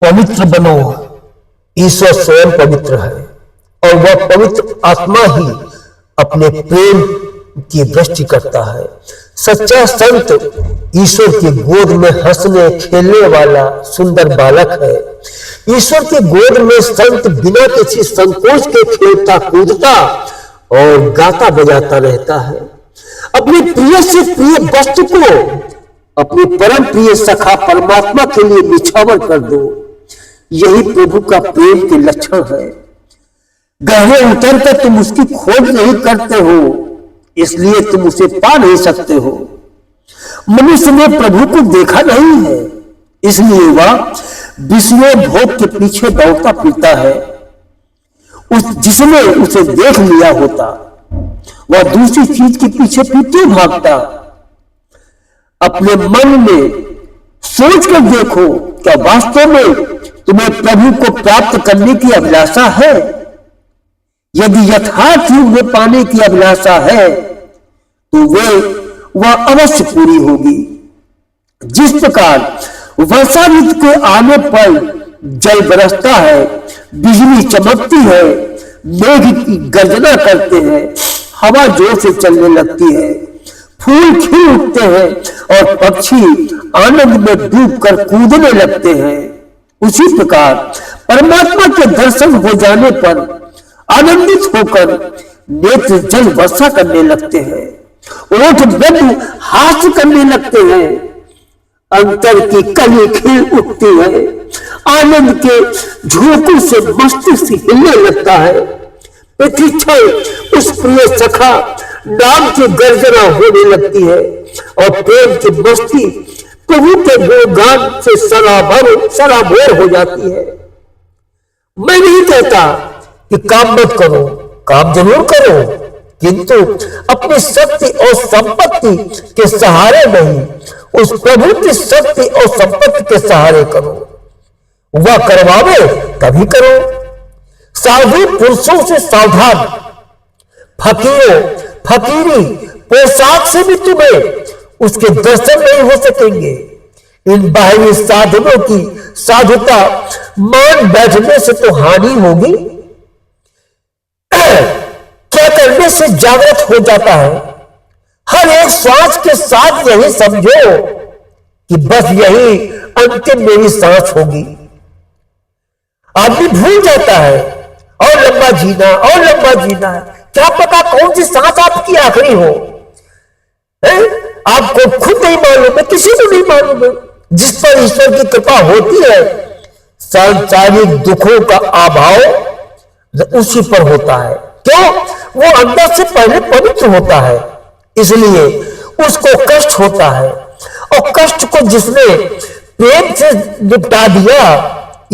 पवित्र बनो। ईश्वर स्वयं पवित्र है और वह पवित्र आत्मा ही अपने प्रेम की वृष्टि करता है। सच्चा संत ईश्वर की गोद में हंसने खेलने वाला सुंदर बालक है। ईश्वर की गोद में संत बिना किसी संकोच के खेलता कूदता और गाता बजाता रहता है। अपने प्रिय से प्रिय वस्तु को अपने परम प्रिय सखा परमात्मा के लिए निछावर कर दो। यही प्रभु का प्रेम के लक्षण है। गहरे उतर कर तुम उसकी खोज नहीं करते हो, इसलिए तुम उसे पा नहीं सकते हो। मनुष्य ने प्रभु को देखा नहीं है, इसलिए वह विषय भोग के पीछे दौड़ता फिरता है। जिसने उसे देख लिया होता वह दूसरी चीज के पीछे क्यों भागता। अपने मन में सोच कर देखो, क्या वास्तव में तुम्हें प्रभु को प्राप्त करने की अभिलाषा है? यदि यथार्थ रूप में पाने की अभिलाषा है तो वह अवश्य पूरी होगी। जिस प्रकार वर्षा ऋतु के आने पर जल बरसता है, बिजली चमकती है, मेघ की गर्जना करते हैं, हवा जोर से चलने लगती है, फूल खिल उठते हैं और पक्षी आनंद में डूबकर कूदने लगते हैं, उसी प्रकार परमात्मा के दर्शन हो जाने पर आनंदित होकर नेत्र जल वर्षा करने लगते हैं, ओठ बंद हास्य करने लगते हैं, अंतर की कली खिल उठती है, आनंद के झोंकों से मस्तिष्क हिलने लगता है, प्रतीक्षा उस प्रिय सखा नाम की गर्जना होने लगती है और प्रेम की मस्ती प्रभु के गुणगान से सराबोर हो जाती है। मैं नहीं कहता कि काम मत करो, काम जरूर करो, किंतु अपनी शक्ति और संपत्ति के सहारे नहीं, उस प्रभु की शक्ति और संपत्ति के सहारे करो। वह करवावे तभी करो। साधु पुरुषों से सावधान। फकीरों फकीरी पोशाक से भी तुम्हें उसके दर्शन नहीं हो सकेंगे। इन बाहरी साधनों की साधुता मान बैठने से तो हानि होगी। क्या करने से जागृत हो जाता है। हर एक सांस के साथ यही समझो कि बस यही अंतिम मेरी सांस होगी। आदमी भूल जाता है और लंबा जीना और लंबा जीना है। क्या पता कौन सी सांस आपकी आखिरी हो, आपको खुद नहीं मालूम है, किसी को नहीं मालूम है। जिस पर ईश्वर की कृपा होती है, सांसारिक दुखों का अभाव उसी पर होता है। क्यों? वो अंदर से पहले पवित्र होता है, इसलिए उसको कष्ट होता है और कष्ट को जिसने प्रेम से निपटा दिया,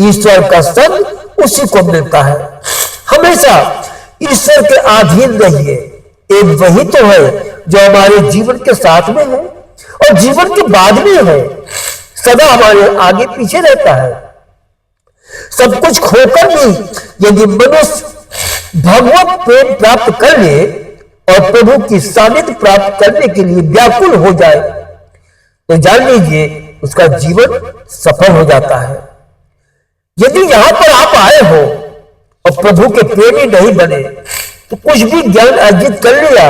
ईश्वर का संग उसी को मिलता है। हमेशा ईश्वर के अधीन रहिए। एक वही तो है जो हमारे जीवन के साथ में है और जीवन के बाद में है, सदा हमारे आगे पीछे रहता है। सब कुछ खोकर भी यदि मनुष्य भगवत प्रेम प्राप्त कर ले और प्रभु की सानिध्य प्राप्त करने के लिए व्याकुल हो जाए तो जान लीजिए उसका जीवन सफल हो जाता है। यदि यहां पर आप आए हो और प्रभु के प्रेमी नहीं बने तो कुछ भी ज्ञान अर्जित कर लिया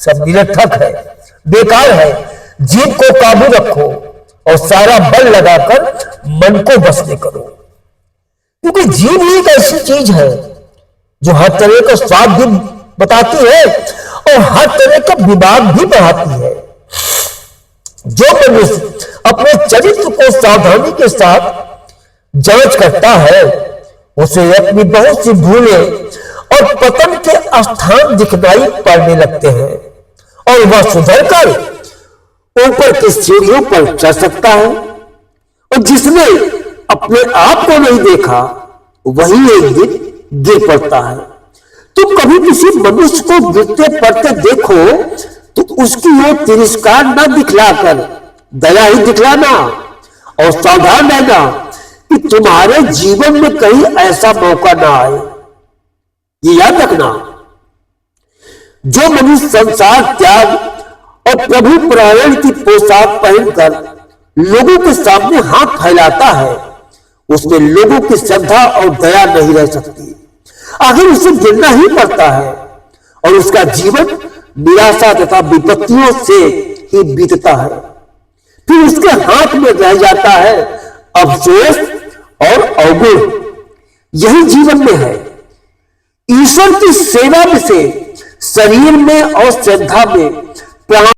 सब निरर्थक है, बेकार है। जीव को काबू रखो और सारा बल लगाकर मन को बस में करो, क्योंकि जीव ही एक ऐसी चीज है जो हर तरह का स्वाद भी बताती है और हर तरह का विवाद भी बढ़ाती है। जो मनुष्य अपने चरित्र को सावधानी के साथ जांच करता है, उसे अपनी बहुत सी भूलें और पतन के स्थान दिखलाई पड़ने लगते हैं और वह सुधर कर ऊपर की सीढ़ियों पर चढ़ सकता है। और जिसने अपने आप को नहीं देखा वही एक दिन गिर पड़ता है। तुम कभी किसी मनुष्य को गिरते पड़ते देखो तो उसकी ओर तिरस्कार न दिखलाकर दया ही दिखलाना और सावधान रहना कि तुम्हारे जीवन में कहीं ऐसा मौका ना आए। ये याद रखना, जो मनुष्य संसार त्याग और प्रभु परायण की पोशाक पहनकर लोगों के सामने हाथ फैलाता है, उसमें लोगों की श्रद्धा और दया नहीं रह सकती। आखिर उसे गिरना ही पड़ता है और उसका जीवन निराशा तथा विपत्तियों से ही बीतता है। फिर उसके हाथ में रह जाता है अफसोस और अवगुण। यही जीवन में है। ईश्वर की सेवा में से शरीर में और श्रद्धा में प्राण